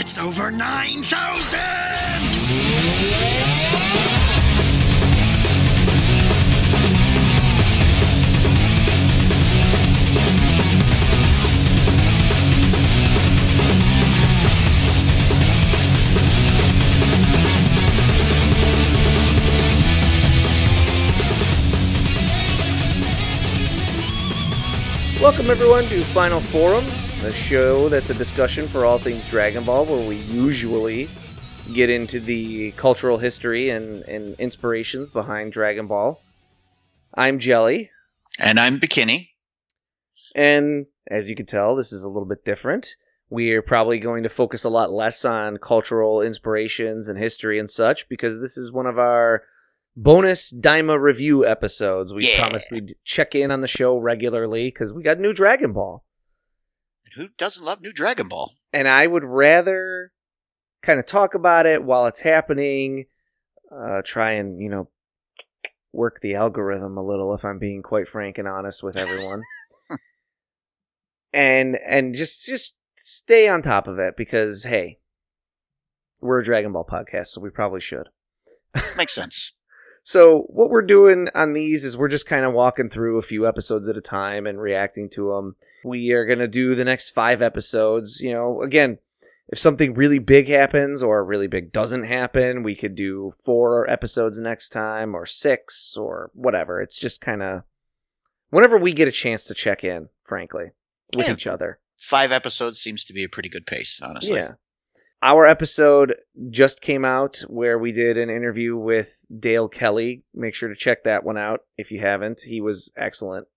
It's over 9,000! Welcome everyone to Final Forum, a show that's a discussion for all things Dragon Ball, where we usually get into the cultural history and inspirations behind Dragon Ball. I'm Jelly. And I'm Bekinney. And as you can tell, this is a little bit different. We are probably going to focus a lot less on cultural inspirations and history and such, because this is one of our bonus Daima review episodes. We promised we'd check in on the show regularly because we got new Dragon Ball. Who doesn't love new Dragon Ball? And I would rather kind of talk about it while it's happening, try and, work the algorithm a little, if I'm being quite frank and honest with everyone. and just stay on top of it because, hey, we're a Dragon Ball podcast, so we probably should. Makes sense. So what we're doing on these is we're just kind of walking through a few episodes at a time and reacting to them. We are going to do the next 5 episodes. Again, if something really big happens or really big doesn't happen, we could do 4 episodes next time or 6 or whatever. It's just kind of whenever we get a chance to check in, frankly, with each other. 5 episodes seems to be a pretty good pace, honestly. Yeah. Our episode just came out where we did an interview with Dale Kelly. Make sure to check that one out if you haven't. He was excellent.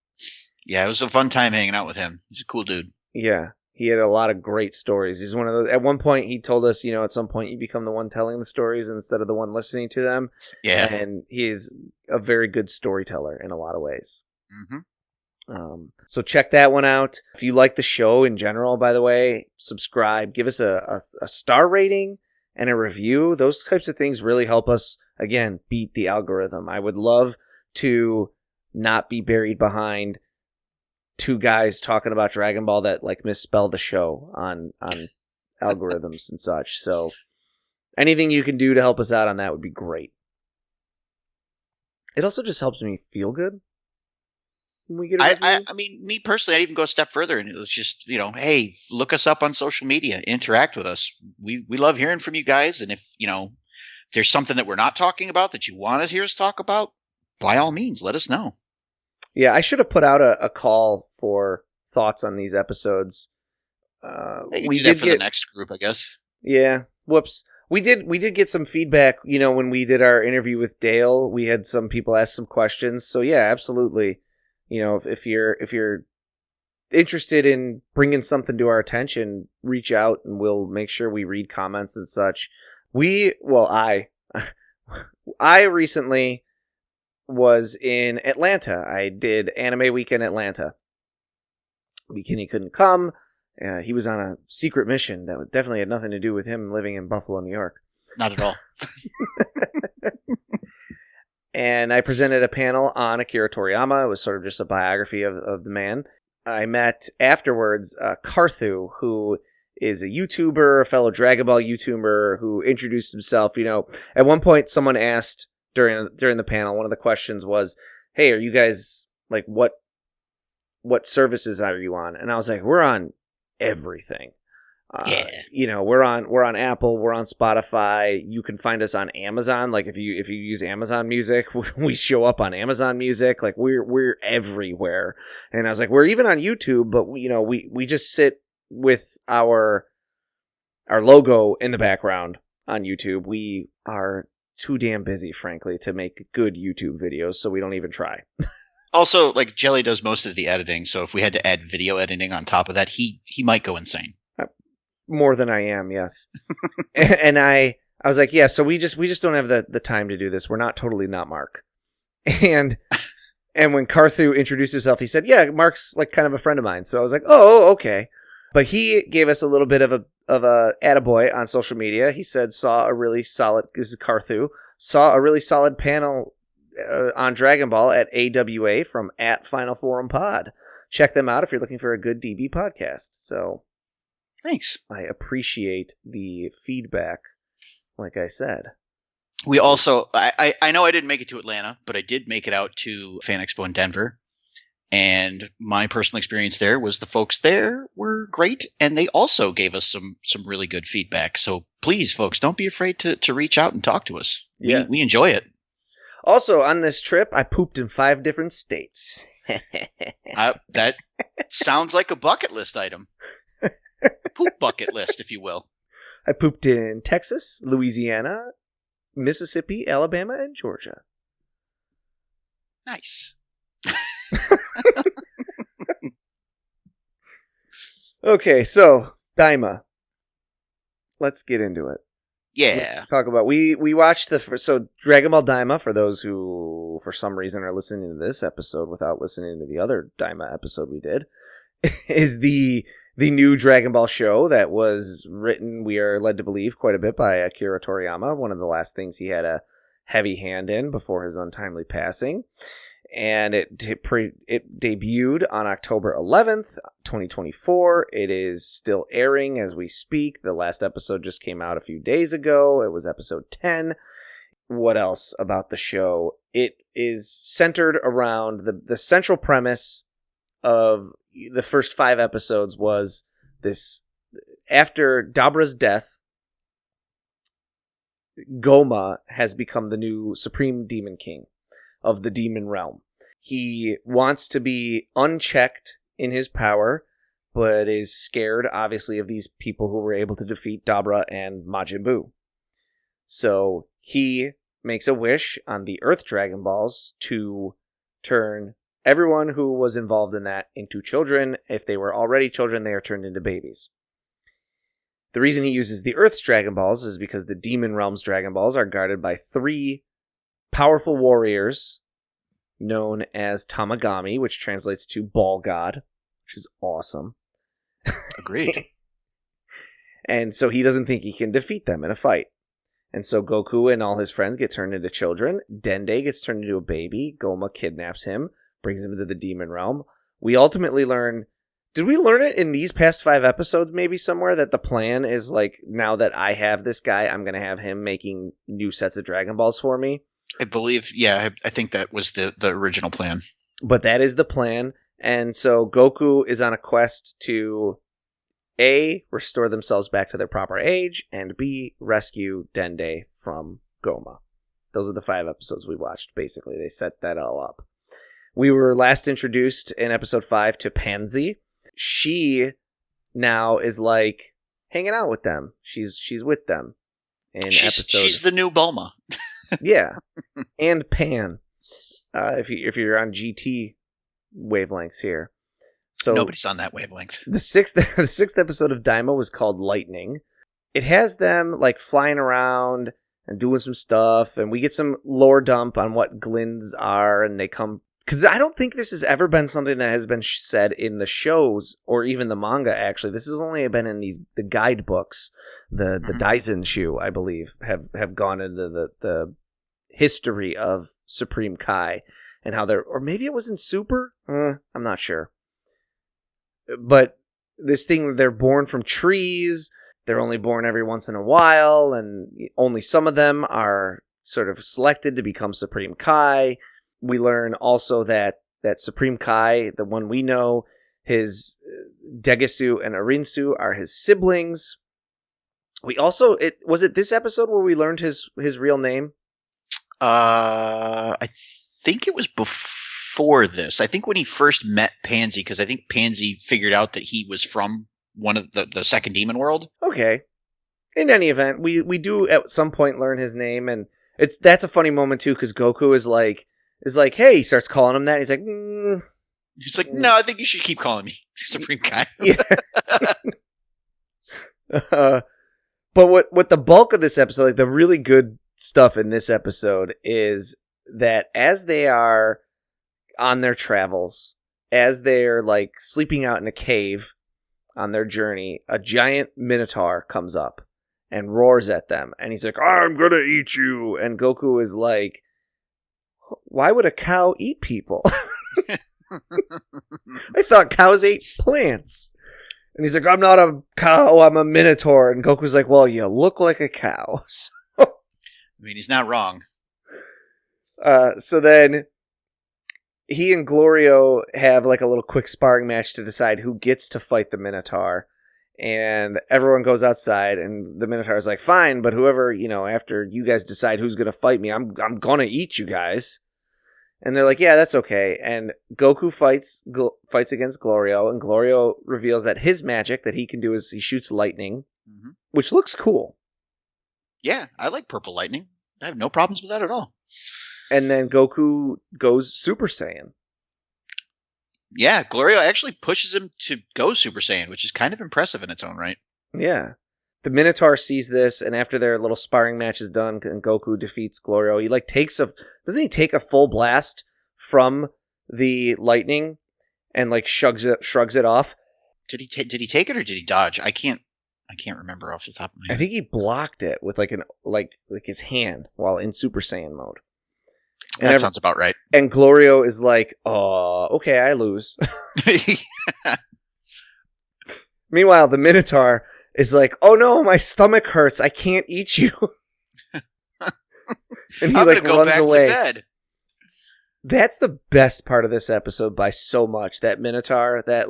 Yeah, it was a fun time hanging out with him. He's a cool dude. Yeah, he had a lot of great stories. He's one of those. At one point, he told us, at some point you become the one telling the stories instead of the one listening to them. Yeah. And he is a very good storyteller in a lot of ways. Mm-hmm. So check that one out. If you like the show in general, by the way, subscribe, give us a star rating and a review. Those types of things really help us, again, beat the algorithm. I would love to not be buried behind 2 guys talking about Dragon Ball that misspell the show on algorithms and such. So anything you can do to help us out on that would be great. It also just helps me feel good. I mean, me personally, I'd even go a step further, and it was just, hey, look us up on social media, interact with us. We love hearing from you guys, and if, there's something that we're not talking about that you want to hear us talk about, by all means, let us know. Yeah, I should have put out a call for thoughts on these episodes. We did that for the next group, I guess. Yeah, whoops. We did get some feedback, when we did our interview with Dale. We had some people ask some questions, so yeah, absolutely. If you're interested in bringing something to our attention, reach out and we'll make sure we read comments and such. I recently was in Atlanta. I did Anime Week in Atlanta. Bekinney couldn't come. He was on a secret mission that definitely had nothing to do with him living in Buffalo, New York. Not at all. And I presented a panel on Akira Toriyama. It was sort of just a biography of the man. I met afterwards Karthu, who is a YouTuber, a fellow Dragon Ball YouTuber, who introduced himself. At one point someone asked during the panel, one of the questions was, hey, are you guys, what services are you on? And I was like, we're on everything. We're on Apple, we're on Spotify. You can find us on Amazon. If you use Amazon Music, we show up on Amazon Music. We're everywhere. And I was like, we're even on YouTube, but we just sit with our logo in the background on YouTube. We are too damn busy, frankly, to make good YouTube videos, so we don't even try. Also, Jelly does most of the editing, so if we had to add video editing on top of that, he might go insane. More than I am, yes. And I was like, yeah, so we just don't have the time to do this. We're not Mark. And when Karthu introduced himself, he said, yeah, Mark's kind of a friend of mine. So I was like, oh, okay. But he gave us a little bit of a attaboy on social media. He said this is Karthu, saw a really solid panel on Dragon Ball at AWA from @Final Forum Pod. Check them out if you're looking for a good DB podcast. So Thanks. I appreciate the feedback, like I said. We also, I know I didn't make it to Atlanta, but I did make it out to Fan Expo in Denver. And my personal experience there was the folks there were great, and they also gave us some really good feedback. So please, folks, don't be afraid to reach out and talk to us. Yes. We enjoy it. Also, on this trip, I pooped in 5 different states. That sounds like a bucket list item. Poop bucket list, if you will. I pooped in Texas, Louisiana, Mississippi, Alabama, and Georgia. Nice. Okay, so Daima. Let's get into it. Yeah. Let's talk about we watched so Dragon Ball Daima, for those who for some reason are listening to this episode without listening to the other Daima episode we did, is the new Dragon Ball show that was written, we are led to believe, quite a bit by Akira Toriyama, one of the last things he had a heavy hand in before his untimely passing. And it debuted on October 11th, 2024. It is still airing as we speak. The last episode just came out a few days ago. It was episode 10. What else about the show? It is centered around the central premise of the first 5 episodes was this: after Dabra's death, Goma has become the new Supreme Demon King of the demon realm. He wants to be unchecked in his power, but is scared, obviously, of these people who were able to defeat Dabra and Majin Buu. So he makes a wish on the Earth Dragon Balls to turn everyone who was involved in that into children. If they were already children, they are turned into babies. The reason he uses the Earth's Dragon Balls is because the Demon Realm's Dragon Balls are guarded by 3 powerful warriors known as Tamagami, which translates to Ball God, which is awesome. Agreed. And so he doesn't think he can defeat them in a fight. And so Goku and all his friends get turned into children. Dende gets turned into a baby. Goma kidnaps him, brings him into the Demon Realm. We ultimately learn... Did we learn it in these past 5 episodes maybe somewhere that the plan is like, now that I have this guy, I'm going to have him making new sets of Dragon Balls for me? I believe, yeah, I think that was the original plan. But that is the plan. And so Goku is on a quest to A, restore themselves back to their proper age, and B, rescue Dende from Goma. Those are the 5 episodes we watched, basically. They set that all up. We were last introduced in episode 5 to Panzy. She now is like hanging out with them. She's with them. She's the new Bulma. Yeah, and Pan. If you're on GT wavelengths here, so nobody's on that wavelength. The sixth episode of Daima was called Lightning. It has them like flying around and doing some stuff, and we get some lore dump on what glins are, and they come. Because I don't think this has ever been something that has been said in the shows or even the manga, actually. This has only been in the guidebooks. The Daisen I believe, have gone into the history of Supreme Kai and how or maybe it was in Super? I'm not sure. But this thing, they're born from trees. They're only born every once in a while, and only some of them are sort of selected to become Supreme Kai. We learn also that Supreme Kai, the one we know, his Degisu and Arinsu are his siblings. We also, was it this episode where we learned his real name? I think it was before this. I think when he first met Panzy, because I think Panzy figured out that he was from one of the second demon world. Okay. In any event, we do at some point learn his name, and that's a funny moment too, because Goku is like, hey, he starts calling him that. He's like, He's like, no, I think you should keep calling me Supreme Kai. Yeah. But what the bulk of this episode, like the really good stuff in this episode, is that as they are on their travels, as they're like sleeping out in a cave on their journey, a giant minotaur comes up and roars at them, and he's like, I'm gonna eat you. And Goku is like, why would a cow eat people? I thought cows ate plants. And he's like, I'm not a cow, I'm a minotaur. And Goku's like, well, you look like a cow. I mean, he's not wrong. So then he and Glorio have like a little quick sparring match to decide who gets to fight the minotaur. And everyone goes outside, and the Minotaur's like, fine, but whoever, after you guys decide who's going to fight me, I'm going to eat you guys. And they're like, yeah, that's okay. And Goku fights against Glorio, and Glorio reveals that his magic that he can do is he shoots lightning, which looks cool. Yeah, I like purple lightning. I have no problems with that at all. And then Goku goes Super Saiyan. Yeah, Glorio actually pushes him to go Super Saiyan, which is kind of impressive in its own right. Yeah. The Minotaur sees this, and after their little sparring match is done, and Goku defeats Glorio, he doesn't he take a full blast from the lightning and shrugs it off? Did he take it or did he dodge? I can't remember off the top of my head. I think he blocked it with his hand while in Super Saiyan mode. That sounds about right. And Glorio is like, oh, okay, I lose. Meanwhile, the Minotaur is like, oh no, my stomach hurts. I can't eat you. And he I'm gonna go runs back away. To bed. That's the best part of this episode by so much. That Minotaur that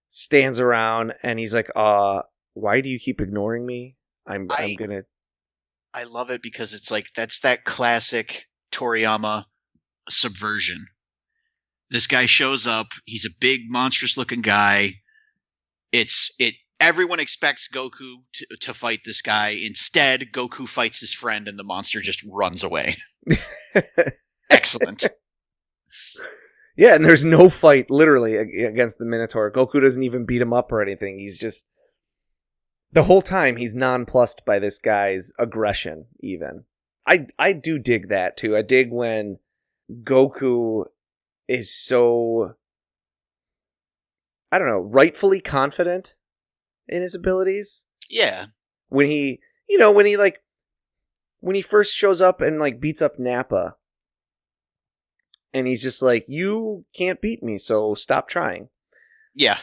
stands around and he's like, why do you keep ignoring me? I'm gonna. I love it because it's that's that classic Toriyama subversion. This guy shows up. He's a big, monstrous-looking guy. Everyone expects Goku to fight this guy. Instead, Goku fights his friend, and the monster just runs away. Excellent. Yeah, and there's no fight, literally, against the Minotaur. Goku doesn't even beat him up or anything. He's just... The whole time, he's nonplussed by this guy's aggression, even. I do dig that, too. I dig when Goku is so, I don't know, rightfully confident in his abilities. Yeah. When he first shows up and beats up Nappa, and he's just like, you can't beat me, so stop trying. Yeah.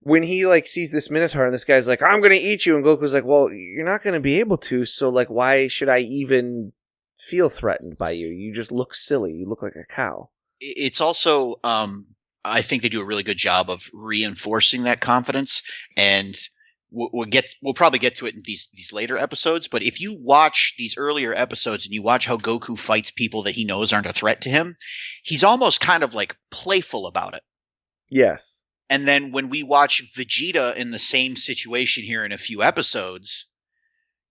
When he sees this Minotaur and this guy's like, I'm gonna eat you, and Goku's like, well, you're not gonna be able to, so why should I even feel threatened by you? You just look silly. You look like a cow. It's also, I think they do a really good job of reinforcing that confidence, and we'll probably get to it in these later episodes. But if you watch these earlier episodes and you watch how Goku fights people that he knows aren't a threat to him, he's almost kind of playful about it. Yes. And then when we watch Vegeta in the same situation here in a few episodes,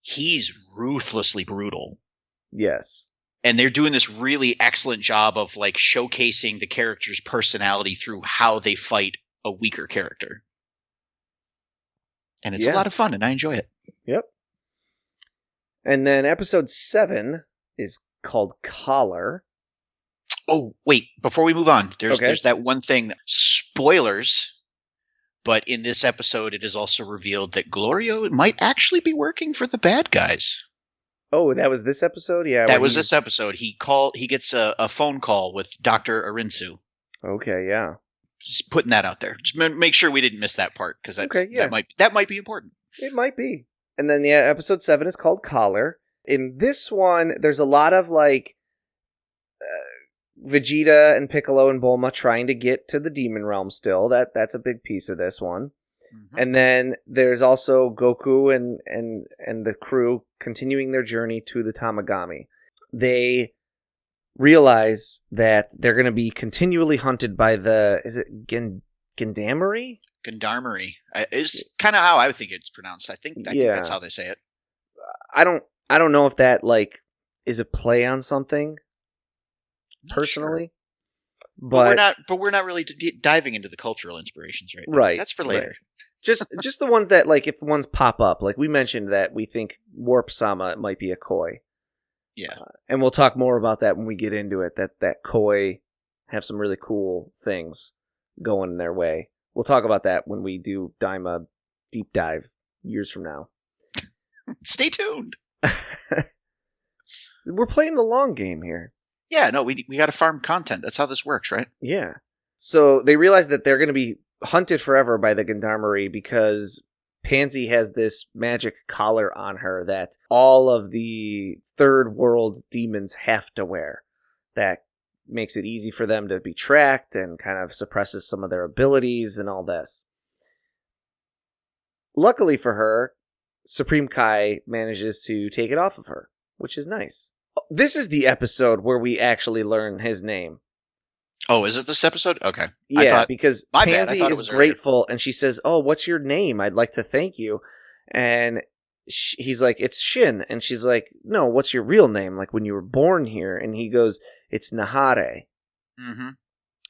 he's ruthlessly brutal. Yes. And they're doing this really excellent job of showcasing the character's personality through how they fight a weaker character. And it's a lot of fun, and I enjoy it. Yep. And then episode 7 is called Collar. Oh, wait, before we move on, there's that one thing. Spoilers, but in this episode, it is also revealed that Glorio might actually be working for the bad guys. Oh, that was this episode? Yeah. That was this episode. He gets a phone call with Dr. Arinsu. Okay, yeah. Just putting that out there. Just make sure we didn't miss that part, because that might be important. It might be. And then episode 7 is called Collar. In this one, there's a lot of Vegeta and Piccolo and Bulma trying to get to the demon realm still. That's a big piece of this one. Mm-hmm. And then there's also Goku and the crew continuing their journey to the Tamagami. They realize that they're going to be continually hunted by is it Gendarmerie? Gendarmerie is kind of how I think it's pronounced. I think that's how they say it. I don't know if that is a play on something. Personally, sure. but we're not really diving into the cultural inspirations right now. Right, that's for later. Right. just the ones that if ones pop up, we mentioned that we think Warp Sama might be a koi. Yeah, and we'll talk more about that when we get into it. That koi have some really cool things going their way. We'll talk about that when we do Daima deep dive years from now. Stay tuned. We're playing the long game here. Yeah, no, we got to farm content. That's how this works, right? Yeah. So they realize that they're going to be hunted forever by the gendarmerie because Panzy has this magic collar on her that all of the third world demons have to wear. That makes it easy for them to be tracked and kind of suppresses some of their abilities and all this. Luckily for her, Supreme Kai manages to take it off of her, which is nice. This is the episode where we actually learn his name. Oh, is it this episode? Okay. Yeah, because Panzy is grateful, and she says, "Oh, what's your name? I'd like to thank you." And he's like, "It's Shin." And she's like, "No, what's your real name? Like when you were born here?" And he goes, "It's Nahare." Mm-hmm.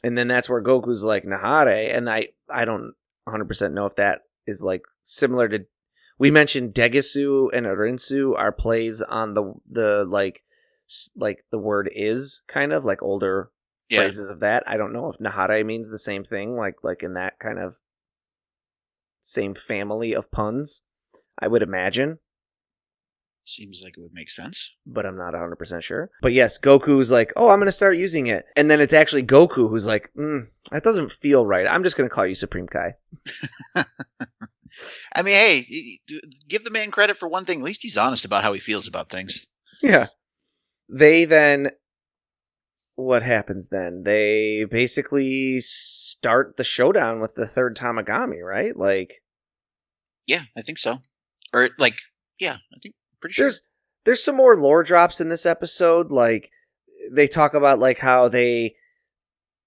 And then that's where Goku's like, "Nahare." And I don't 100% know if that is like similar to... We mentioned Degisu and Arinsu are plays on the like the word is, kind of like older phrases of that. I don't know if Nahare means the same thing, like in that kind of same family of puns. I would imagine. Seems like it would make sense. But I'm not 100% sure. But yes, Goku's like, "Oh, I'm going to start using it." And then it's actually Goku who's like, that doesn't feel right. I'm just going to call you Supreme Kai. I mean, hey, give the man credit for one thing. At least he's honest about how he feels about things. Yeah. They then... What happens then? They basically start the showdown with the third Tamagami, right? Like... Yeah, I think so. Or, like, yeah, I think... Pretty sure. There's some more lore drops in this episode. Like, they talk about, like, how they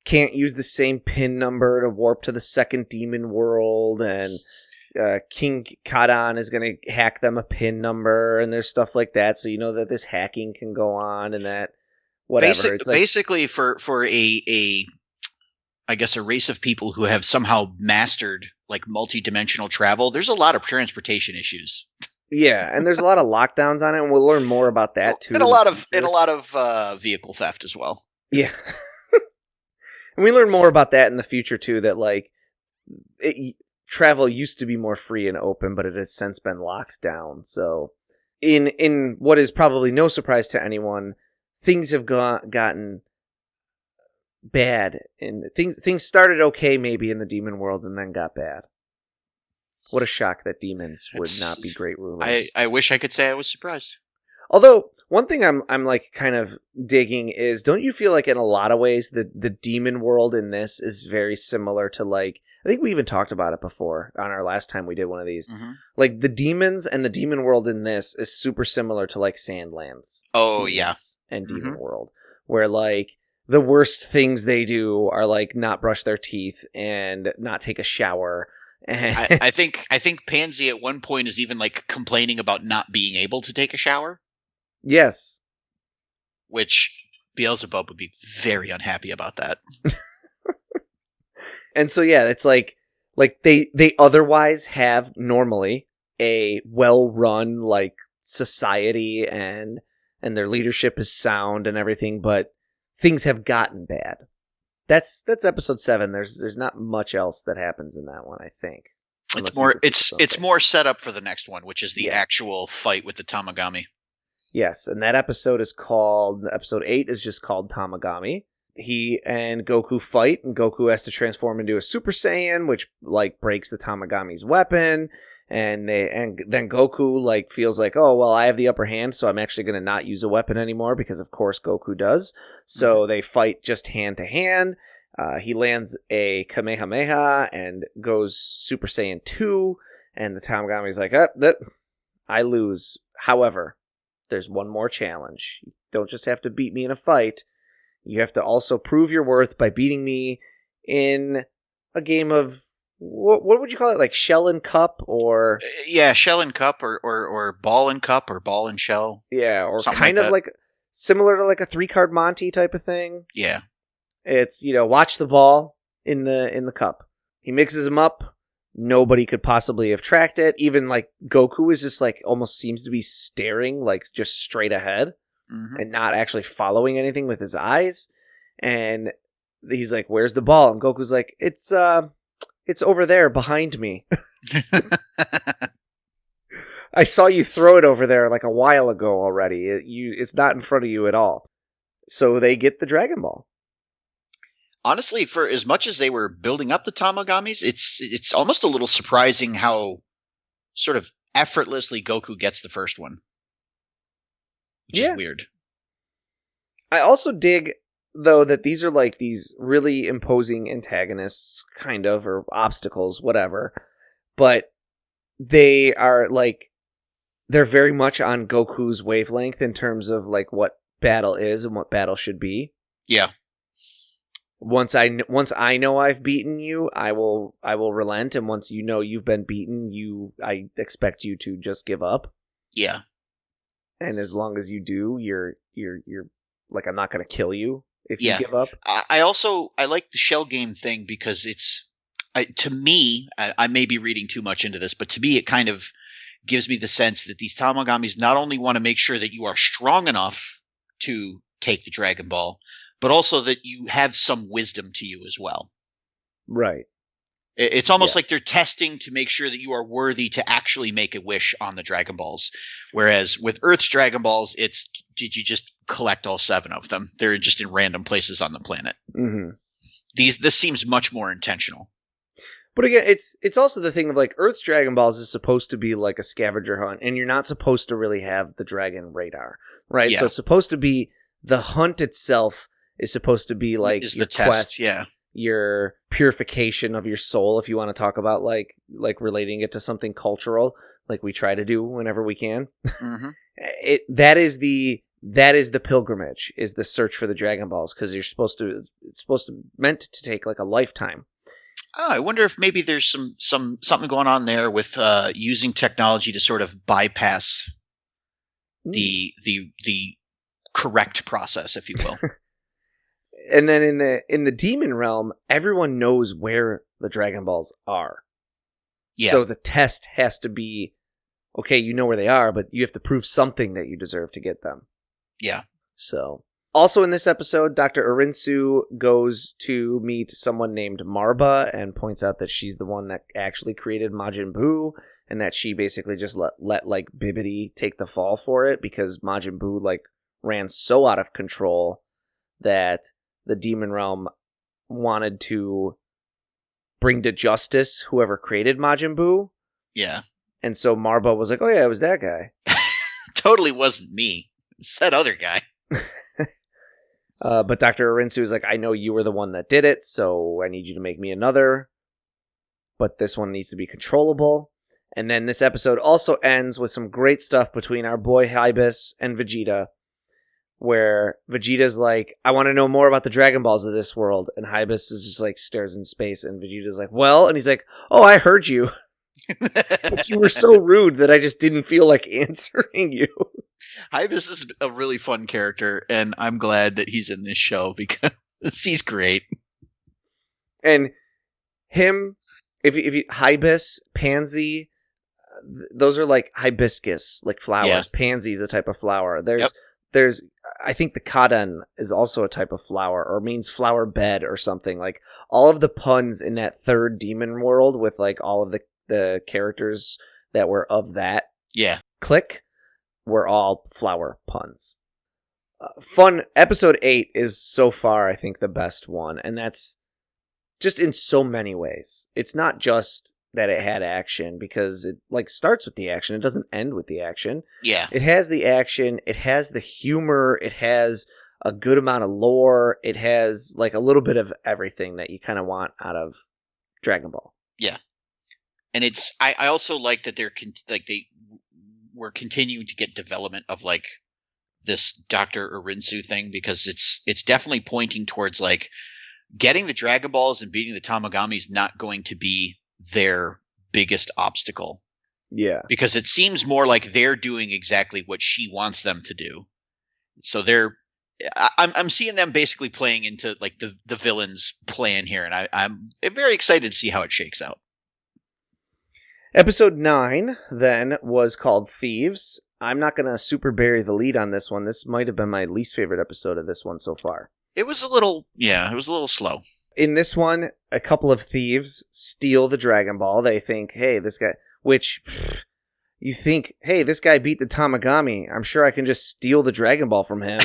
can't use the same pin number to warp to the second demon world, and... King Kadan is going to hack them a pin number, and there's stuff like that, so you know that this hacking can go on, and that whatever. It's like, basically, for a I guess a race of people who have somehow mastered like multi-dimensional travel, there's a lot of transportation issues. Yeah, and there's a lot of lockdowns on it, and we'll learn more about that too. And a lot of vehicle theft as well. Yeah, and we learn more about that in the future too. That like travel used to be more free and open, but it has since been locked down. So, in what is probably no surprise to anyone, things have gotten bad, and things started okay maybe in the demon world and then got bad. What a shock that demons would not be great rulers. I wish I could say I was surprised. Although one thing I'm like kind of digging is, don't you feel like in a lot of ways the demon world in this is very similar to, like, I think we even talked about it before on our last time we did one of these. Mm-hmm. Like the demons and the demon world in this is super similar to like Sandlands. Oh yeah, and Demon World, where like the worst things they do are like not brush their teeth and not take a shower. I think Panzy at one point is even like complaining about not being able to take a shower. Yes, which Beelzebub would be very unhappy about that. And so yeah, it's like they otherwise have normally a well-run like society and their leadership is sound and everything, but things have gotten bad. That's episode 7. There's not much else that happens in that one, I think. It's more set up for the next one, which is the actual fight with the Tamagami. Yes, and that episode is called... Episode 8 is just called Tamagami. He and Goku fight, and Goku has to transform into a Super Saiyan, which like breaks the Tamagami's weapon. And then Goku like feels like, oh well, I have the upper hand, so I'm actually going to not use a weapon anymore, because of course Goku does. So they fight just hand to hand. He lands a Kamehameha and goes Super Saiyan 2, and the Tamagami's like, I lose. However, there's one more challenge. You don't just have to beat me in a fight. You have to also prove your worth by beating me in a game of, what would you call it? Like shell and cup, or... Yeah, shell and cup, or ball and cup, or ball and shell. Yeah, or kind of like similar to like a 3-card Monty type of thing. Yeah. It's, watch the ball in the cup. He mixes them up. Nobody could possibly have tracked it. Even like Goku is just like almost seems to be staring like just straight ahead. And not actually following anything with his eyes. And he's like, where's the ball? And Goku's like, it's over there behind me. I saw you throw it over there like a while ago already. It's not in front of you at all. So they get the Dragon Ball. Honestly, for as much as they were building up the Tamagamis, it's almost a little surprising how sort of effortlessly Goku gets the first one, which is weird. I also dig, though, that these are like these really imposing antagonists, kind of, or obstacles, whatever, but they are like, they're very much on Goku's wavelength in terms of like what battle is and what battle should be. Yeah. Once I know I've beaten you, I will relent, and once you know you've been beaten, I expect you to just give up. Yeah. And as long as you do, you're like, I'm not going to kill you if you give up. I like the shell game thing because to me, I may be reading too much into this, but to me it kind of gives me the sense that these Tamagamis not only want to make sure that you are strong enough to take the Dragon Ball, but also that you have some wisdom to you as well. Right. It's almost like they're testing to make sure that you are worthy to actually make a wish on the Dragon Balls. Whereas with Earth's Dragon Balls, it's, did you just collect all 7 of them? They're just in random places on the planet. Mm-hmm. This seems much more intentional. But again, it's also the thing of like Earth's Dragon Balls is supposed to be like a scavenger hunt, and you're not supposed to really have the dragon radar, right? Yeah. So it's supposed to be the hunt itself is supposed to be like is your the test, quest, yeah. Your purification of your soul, if you want to talk about like relating it to something cultural, like we try to do whenever we can. Mm-hmm. That is the pilgrimage, is the search for the Dragon Balls, because it's meant to take like a lifetime. Oh, I wonder if maybe there's something going on there with using technology to sort of bypass the correct process, if you will. And then in the demon realm, everyone knows where the Dragon Balls are. Yeah. So the test has to be, okay, you know where they are, but you have to prove something that you deserve to get them. Yeah. So, also in this episode, Dr. Arinsu goes to meet someone named Marba and points out that she's the one that actually created Majin Buu, and that she basically just let like Bibbidi take the fall for it, because Majin Buu like ran so out of control that the demon realm wanted to bring to justice whoever created Majin Buu. Yeah. And so Marba was like, oh yeah, it was that guy. Totally wasn't me. It's that other guy. But Dr. Arinsu is like, I know you were the one that did it, so I need you to make me another. But this one needs to be controllable. And then this episode also ends with some great stuff between our boy Hybis and Vegeta, where Vegeta's like, I want to know more about the Dragon Balls of this world. And Hybis is just like stares in space, and Vegeta's like, well, and he's like, oh, I heard you. But you were so rude that I just didn't feel like answering you. Hybis is a really fun character, and I'm glad that he's in this show because he's great. And him, if you Hybis, Panzy, those are like hibiscus, like flowers. Yeah. Pansy is a type of flower. There's I think the Kaden is also a type of flower, or means flower bed or something. Like all of the puns in that third demon world with like all of the characters that were of that clique were all flower puns. Fun. Episode 8 is so far, I think, the best one, and that's just in so many ways. It's not just that it had action, because it like starts with the action. It doesn't end with the action. Yeah. It has the action. It has the humor. It has a good amount of lore. It has like a little bit of everything that you kind of want out of Dragon Ball. Yeah. And it's, I also like that they were continuing to get development of like this Dr. Arinsu thing, because it's definitely pointing towards like getting the Dragon Balls and beating the Tamagami is not going to be their biggest obstacle. Yeah. Because it seems more like they're doing exactly what she wants them to do. So I'm seeing them basically playing into like the villain's plan here, and I'm very excited to see how it shakes out. Episode 9 then was called Thieves. I'm not going to super bury the lead on this one. This might have been my least favorite episode of this one so far. It was a little slow. In this one, a couple of thieves steal the Dragon Ball. They think, hey, this guy... you think, hey, this guy beat the Tamagami. I'm sure I can just steal the Dragon Ball from him.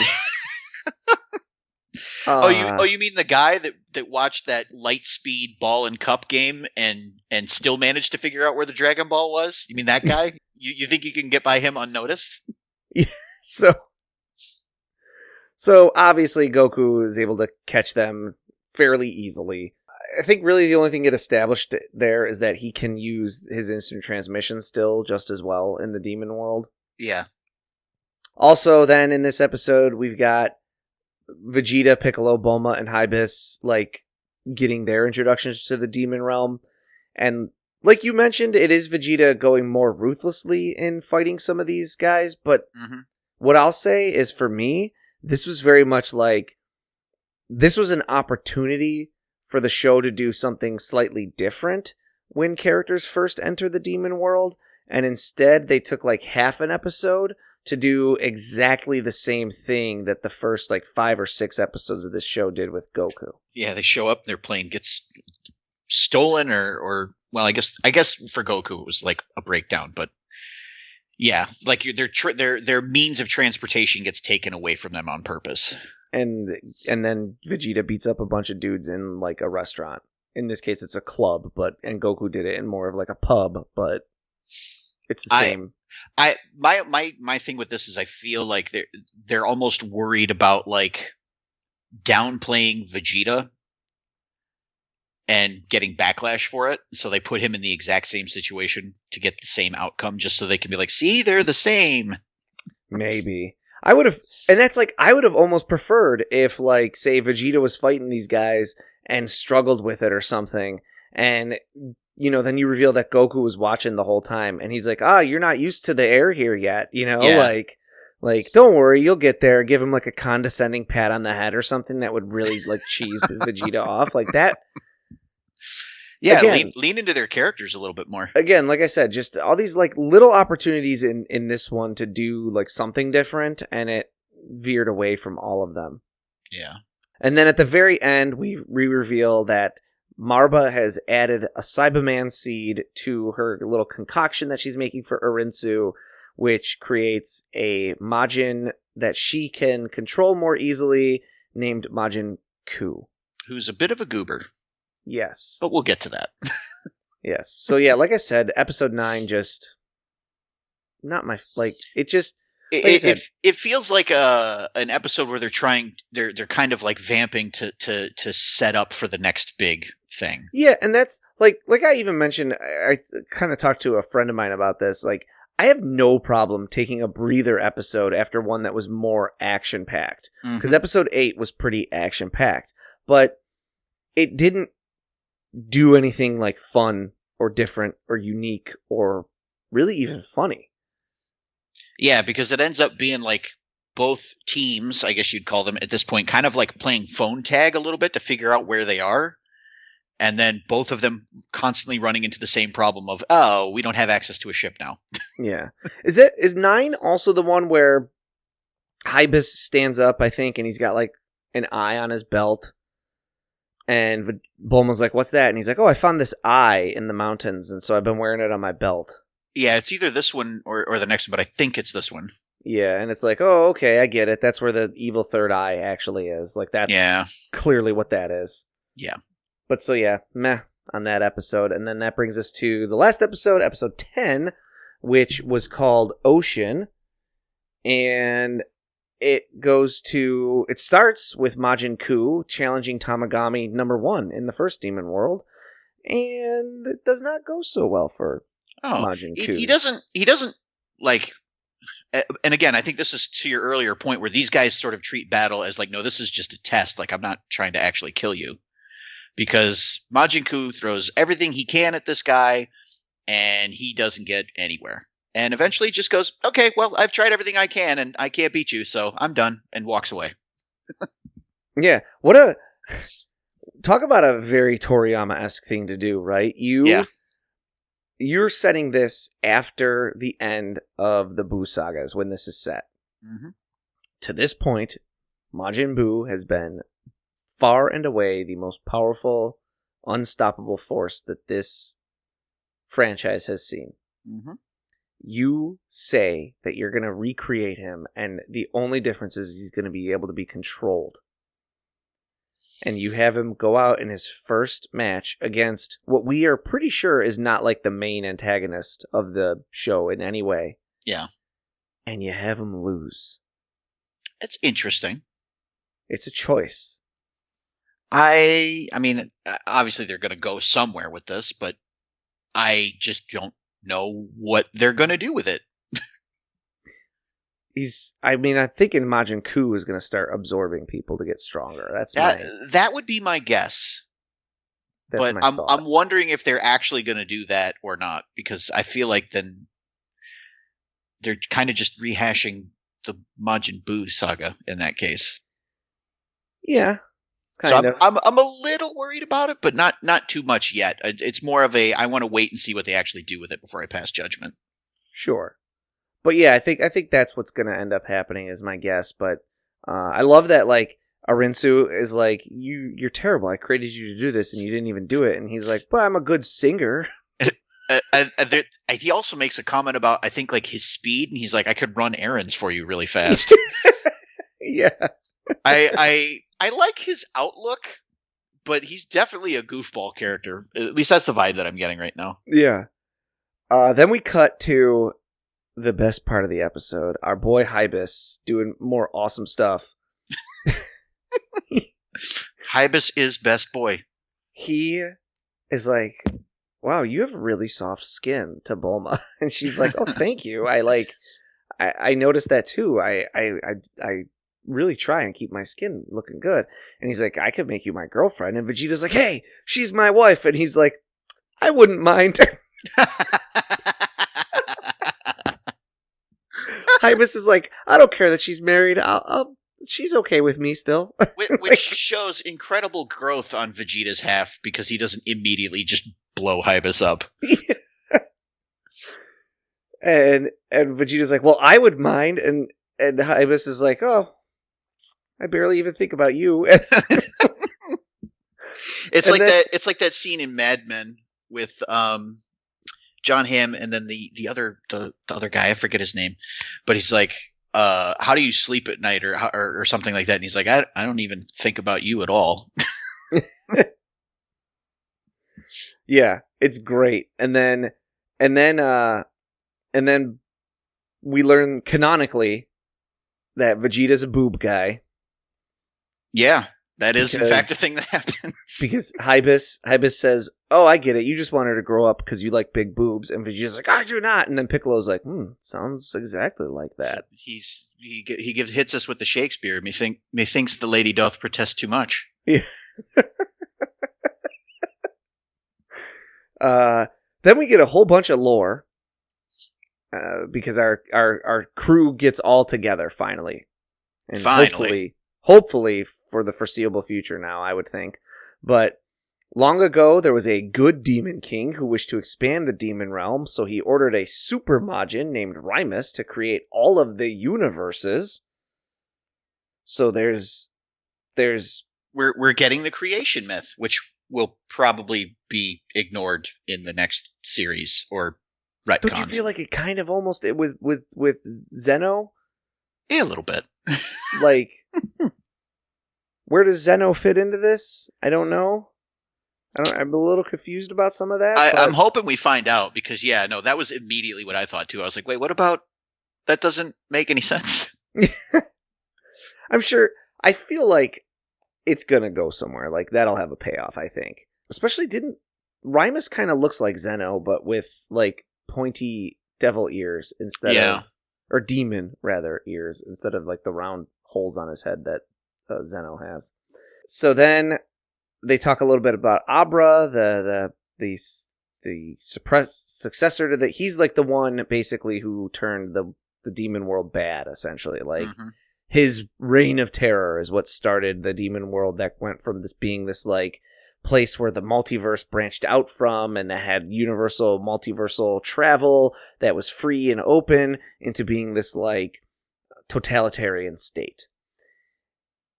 You mean the guy that watched that light speed ball and cup game and still managed to figure out where the Dragon Ball was? You mean that guy? You think you can get by him unnoticed? Yeah, so obviously Goku is able to catch them fairly easily. I think really the only thing it established there is that he can use his instant transmission still just as well in the demon world. Yeah. Also, then in this episode, we've got Vegeta, Piccolo, Bulma, and Hybis like getting their introductions to the demon realm. And like you mentioned, it is Vegeta going more ruthlessly in fighting some of these guys. But what I'll say is, for me, this was very much like this was an opportunity for the show to do something slightly different when characters first enter the demon world, and instead they took like half an episode to do exactly the same thing that the first like 5 or 6 episodes of this show did with Goku. Yeah, they show up, their plane gets stolen, or well, I guess for Goku it was like a breakdown, but yeah, like their means of transportation gets taken away from them on purpose. And then Vegeta beats up a bunch of dudes in like a restaurant. In this case, it's a club, and Goku did it in more of like a pub, but it's the same. My thing with this is I feel like they're almost worried about like downplaying Vegeta and getting backlash for it, so they put him in the exact same situation to get the same outcome, just so they can be like, see, they're the same. Maybe. I would have almost preferred if, like, say Vegeta was fighting these guys and struggled with it or something, and, you know, then you reveal that Goku was watching the whole time, and he's like, you're not used to the air here yet, you know? Yeah. Like, don't worry, you'll get there. Give him, like, a condescending pat on the head or something that would really, like, cheese Vegeta off. Like, that... Yeah, again, lean into their characters a little bit more. Again, like I said, just all these like little opportunities in this one to do like something different, and it veered away from all of them. Yeah. And then at the very end, we reveal that Marba has added a Cyberman seed to her little concoction that she's making for Urinsu, which creates a Majin that she can control more easily, named Majin Kuu. Who's a bit of a goober. Yes. But we'll get to that. Yes. So yeah, like I said, episode 9 just not my like it just it feels like an episode where they're kind of like vamping to set up for the next big thing. Yeah, and that's like I even mentioned, I kind of talked to a friend of mine about this. Like, I have no problem taking a breather episode after one that was more action packed, because episode 8 was pretty action packed, but it didn't do anything like fun or different or unique or really even funny. Yeah, because it ends up being like both teams, I guess you'd call them at this point, kind of like playing phone tag a little bit to figure out where they are. And then both of them constantly running into the same problem of, we don't have access to a ship now. Yeah. Is 9 also the one where Hybis stands up, I think, and he's got like an eye on his belt? And Bulma's like, what's that? And he's like, I found this eye in the mountains, and so I've been wearing it on my belt. Yeah, it's either this one or the next one, but I think it's this one. Yeah, and it's like, okay, I get it. That's where the evil third eye actually is. Like, that's clearly what that is. Yeah. But so yeah, meh on that episode. And then that brings us to the last episode, episode 10, which was called Ocean. And it starts with Majin Kuu challenging Tamagami number 1 in the first Demon World, and it does not go so well for Majin Kuu. He doesn't like, and again, I think this is to your earlier point where these guys sort of treat battle as like, no, this is just a test. Like, I'm not trying to actually kill you, because Majin Kuu throws everything he can at this guy, and he doesn't get anywhere. And eventually just goes, okay, well, I've tried everything I can, and I can't beat you, so I'm done, and walks away. Yeah. Talk about a very Toriyama-esque thing to do, right? You're setting this after the end of the Buu sagas, when this is set. Mm-hmm. To this point, Majin Buu has been far and away the most powerful, unstoppable force that this franchise has seen. Mm-hmm. You say that you're going to recreate him, and the only difference is he's going to be able to be controlled. and you have him go out in his first match against what we are pretty sure is not like the main antagonist of the show in any way. Yeah. And you have him lose. It's interesting. It's a choice. I mean, obviously they're going to go somewhere with this, but I just don't know what they're going to do with it. I'm thinking Majin Kuu is going to start absorbing people to get stronger. That would be my guess. But I'm wondering if they're actually going to do that or not, because I feel like then they're kind of just rehashing the Majin Buu saga in that case. Yeah. So I'm a little worried about it, but not too much yet. It's more of I want to wait and see what they actually do with it before I pass judgment. Sure. But yeah, I think that's what's going to end up happening is my guess. But I love that, like, Arinsu is like, you're terrible. I created you to do this, and you didn't even do it. And he's like, but I'm a good singer. He also makes a comment about, I think, like, his speed, and he's like, I could run errands for you really fast. Yeah. I like his outlook, but he's definitely a goofball character. At least that's the vibe that I'm getting right now. Yeah. Then we cut to the best part of the episode. Our boy Hybis doing more awesome stuff. Hybis is best boy. He is like, wow, you have really soft skin to Bulma. And she's like, oh, thank you. I noticed that too. I really try and keep my skin looking good. And he's like, I could make you my girlfriend. And Vegeta's like, hey, she's my wife. And he's like, I wouldn't mind. Hybis is like, I don't care that she's married. She's okay with me still. Which shows incredible growth on Vegeta's half, because he doesn't immediately just blow Hybis up. And Vegeta's like, well, I would mind. And Hybis is like, oh, I barely even think about you. It's like that scene in Mad Men with John Hamm and then the other guy, I forget his name, but he's like, how do you sleep at night or something like that? And he's like, I don't even think about you at all. Yeah, it's great. And then we learn canonically that Vegeta's a boob guy. Yeah, that is in fact a thing that happens. Because Hybis says, oh, I get it. You just want her to grow up because you like big boobs. And Vegeta's like, I do not. And then Piccolo's like, sounds exactly like that. He hits us with the Shakespeare. Methinks the lady doth protest too much. Yeah. Then we get a whole bunch of lore. Because our crew gets all together finally. And hopefully for the foreseeable future now, I would think. But long ago, there was a good demon king who wished to expand the demon realm, so he ordered a super Majin named Hybis to create all of the universes. So we're getting the creation myth, which will probably be ignored in the next series or retcons. Don't you feel like it kind of almost with Zeno? Yeah, a little bit. Like, where does Zeno fit into this? I don't know. I'm a little confused about some of that. I'm hoping we find out, because that was immediately what I thought too. I was like, wait, what about that? Doesn't make any sense. I'm sure. I feel like it's gonna go somewhere. Like, that'll have a payoff, I think. Especially, Hybis kind of looks like Zeno, but with like pointy devil ears instead of, or demon rather ears instead of like the round holes on his head that Zeno has. So then they talk a little bit about Abra, the successor to he's like the one basically who turned the demon world bad, essentially. Like, his reign of terror is what started the demon world that went from this being this like place where the multiverse branched out from and that had universal multiversal travel that was free and open into being this like totalitarian state.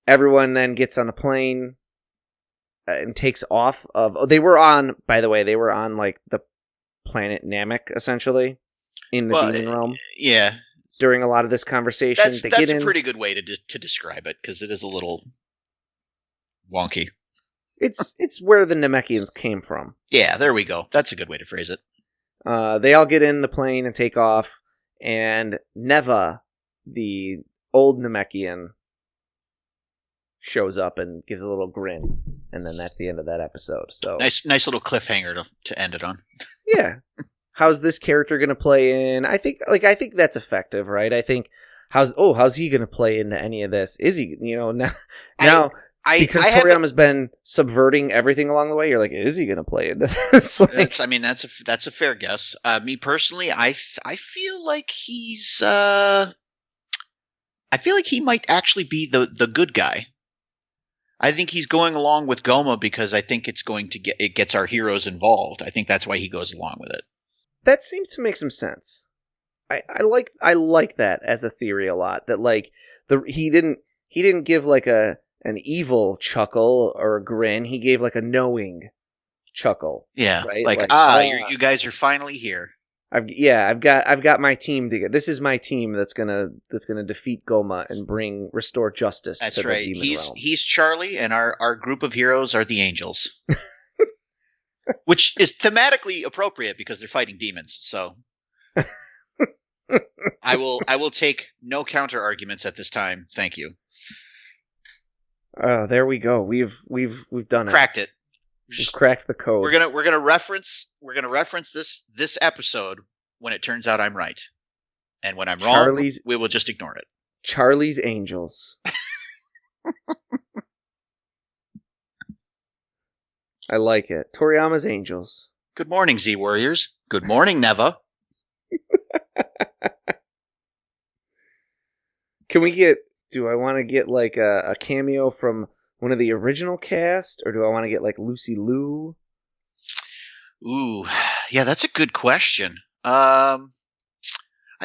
Everyone then gets on a plane and takes off they were on like the planet Namek, essentially, in the demon realm. Yeah. During a lot of this conversation. That's a pretty good way to describe it, because it is a little wonky. It's where the Namekians came from. Yeah, there we go. That's a good way to phrase it. They all get in the plane and take off, and Neva, the old Namekian, shows up and gives a little grin, and then that's the end of that episode. So nice little cliffhanger to end it on. Yeah. How's this character going to play in? I think that's effective, right? I think how's he going to play into any of this? Is he, now because Toriyama's been subverting everything along the way, you're like, is he going to play into this? That's a fair guess. Me personally, I feel like he's I feel like he might actually be the good guy. I think he's going along with Goma because I think it gets our heroes involved. I think that's why he goes along with it. That seems to make some sense. I like that as a theory a lot. That like he didn't give like an evil chuckle or a grin. He gave like a knowing chuckle. Yeah, right? You guys are finally here. I've got my team together. This is my team that's gonna defeat Goma and restore justice. That's to right. The demon realm. He's Charlie, and our group of heroes are the angels, which is thematically appropriate because they're fighting demons. So I will take no counter arguments at this time. Thank you. Oh, there we go. We've done cracked it. We've cracked the code. We're gonna reference this episode when it turns out I'm right, and when I'm wrong, we will just ignore it. Charlie's Angels. I like it. Toriyama's Angels. Good morning, Z Warriors. Good morning, Neva. Do I want to get like a cameo from one of the original cast, or do I want to get like Lucy Liu? Ooh, yeah, that's a good question. I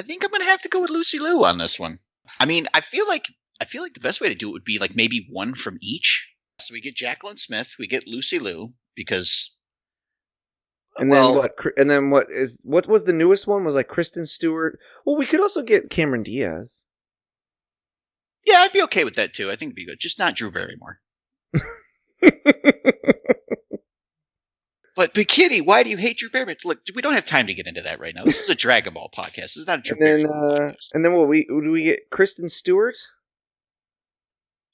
think I'm gonna have to go with Lucy Liu on this one. I mean, I feel like the best way to do it would be like maybe one from each. So we get Jacqueline Smith, we get Lucy Liu, because. And then what was the newest one? Was like Kristen Stewart. Well, we could also get Cameron Diaz. Yeah, I'd be okay with that too. I think it'd be good. Just not Drew Barrymore. But Bekinney, why do you hate Drew Barrymore? Look, we don't have time to get into that right now. This is a Dragon Ball podcast. This is not a Drew Barrymore podcast. And then do we get Kristen Stewart?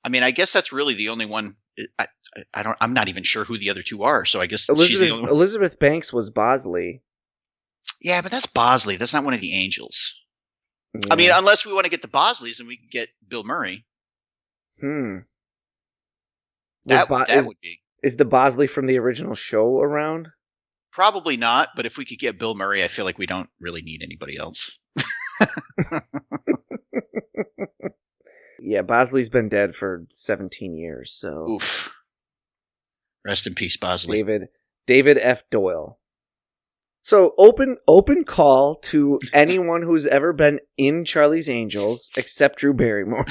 I mean, I guess that's really the only one. I'm not even sure who the other two are. So I guess she's the only one. Elizabeth Banks was Bosley. Yeah, but that's Bosley. That's not one of the angels. Yeah. I mean, unless we want to get the Bosleys and we can get Bill Murray. That would be. Is the Bosley from the original show around? Probably not, but if we could get Bill Murray, I feel like we don't really need anybody else. Yeah, Bosley's been dead for 17 years, so... Oof. Rest in peace, Bosley. David F. Doyle. So, open call to anyone who's ever been in Charlie's Angels, except Drew Barrymore.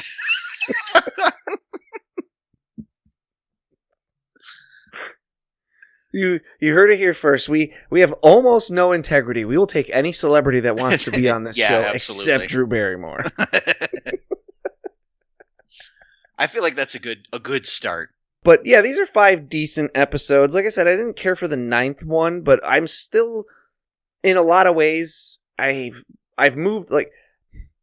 You heard it here first. We have almost no integrity. We will take any celebrity that wants to be on this show, absolutely. Except Drew Barrymore. I feel like that's a good start. But yeah, these are 5 decent episodes. Like I said, I didn't care for the 9th one, but I'm still, in a lot of ways, I've moved, like,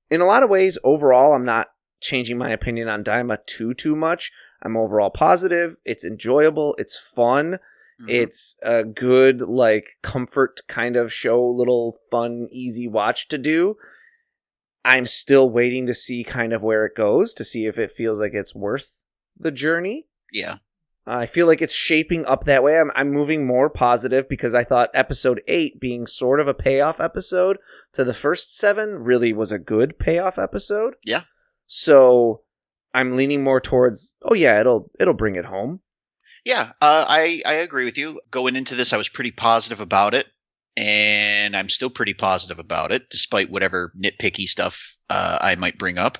in a lot of ways, overall, I'm not changing my opinion on Daima too much. I'm overall positive. It's enjoyable. It's fun. Mm-hmm. It's a good, like, comfort kind of show, little fun, easy watch to do. I'm still waiting to see kind of where it goes, to see if it feels like it's worth the journey. Yeah. I feel like it's shaping up that way. I'm moving more positive because I thought episode 8 being sort of a payoff episode to the first 7 really was a good payoff episode. Yeah. So I'm leaning more towards, it'll bring it home. Yeah, I agree with you. Going into this, I was pretty positive about it, and I'm still pretty positive about it, despite whatever nitpicky stuff I might bring up.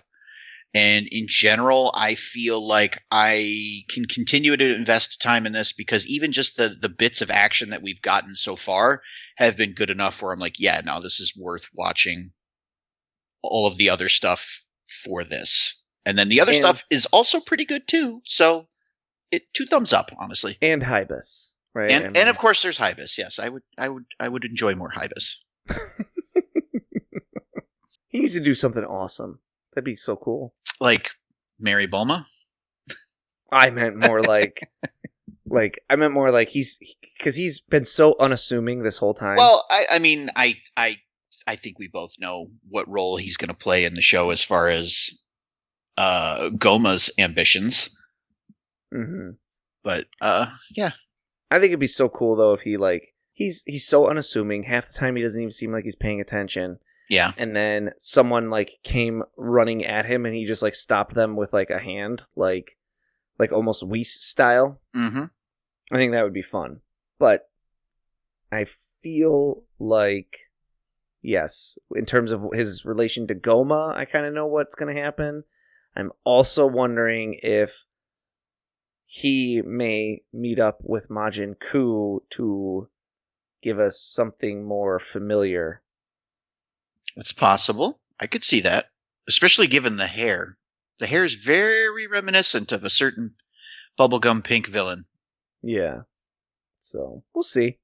And in general, I feel like I can continue to invest time in this because even just the bits of action that we've gotten so far have been good enough where I'm like, yeah, no, this is worth watching all of the other stuff for this. And then the other stuff is also pretty good too. So 2 thumbs up, honestly. And Hybis, right? And of course there's Hybis. Yes, I would enjoy more Hybis. He needs to do something awesome. That'd be so cool. Like marry Bulma? I meant more like he's been so unassuming this whole time. Well, I mean, I think we both know what role he's going to play in the show as far as Goma's ambitions. Mm-hmm. But yeah, I think it'd be so cool though if he's so unassuming. Half the time he doesn't even seem like he's paying attention. Yeah. And then someone like came running at him and he just like stopped them with like a hand, like almost Whis style. Mm-hmm. I think that would be fun. But I feel like, yes, in terms of his relation to Goma, I kind of know what's going to happen. I'm also wondering if he may meet up with Majin Kuu to give us something more familiar. It's possible. I could see that. Especially given the hair. The hair is very reminiscent of a certain bubblegum pink villain. Yeah. So, we'll see.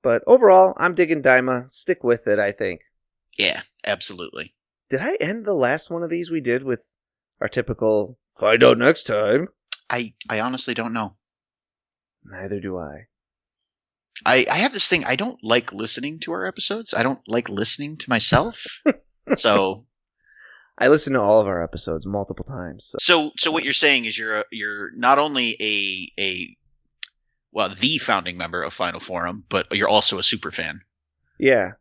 But overall, I'm digging Daima. Stick with it, I think. Yeah, absolutely. Did I end the last one of these we did with our typical find out next time? I honestly don't know. Neither do I. I have this thing. I don't like listening to our episodes. I don't like listening to myself. So I listen to all of our episodes multiple times. So what you're saying is you're not only the founding member of Final Forum, but you're also a super fan. Yeah.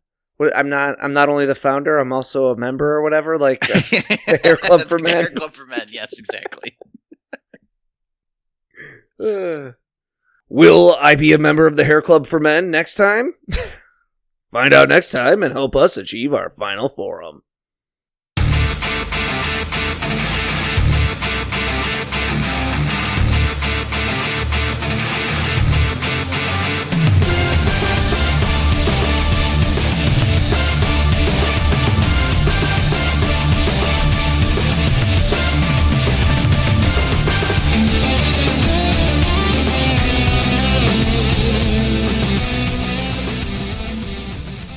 I'm not only the founder, I'm also a member or whatever, like the Hair Club for Men. Hair Club for Men, yes, exactly. Will I be a member of the Hair Club for Men next time? Find out next time and help us achieve our Final Forum.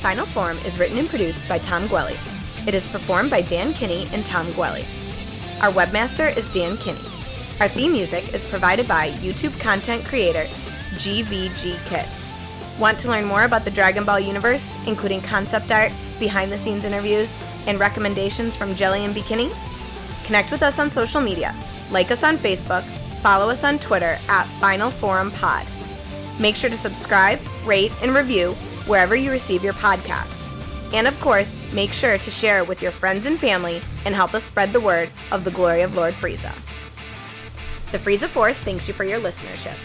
Final Form is written and produced by Tom Gwelly. It is performed by Dan Kinney and Tom Gwelly. Our webmaster is Dan Kinney. Our theme music is provided by YouTube content creator GVG Kid. Want to learn more about the Dragon Ball universe, including concept art, behind-the-scenes interviews, and recommendations from Jelli and Bekinney? Connect with us on social media. Like us on Facebook, follow us on Twitter at Final Forum Pod. Make sure to subscribe, rate, and review wherever you receive your podcasts. And of course, make sure to share it with your friends and family and help us spread the word of the glory of Lord Frieza. The Frieza Force thanks you for your listenership.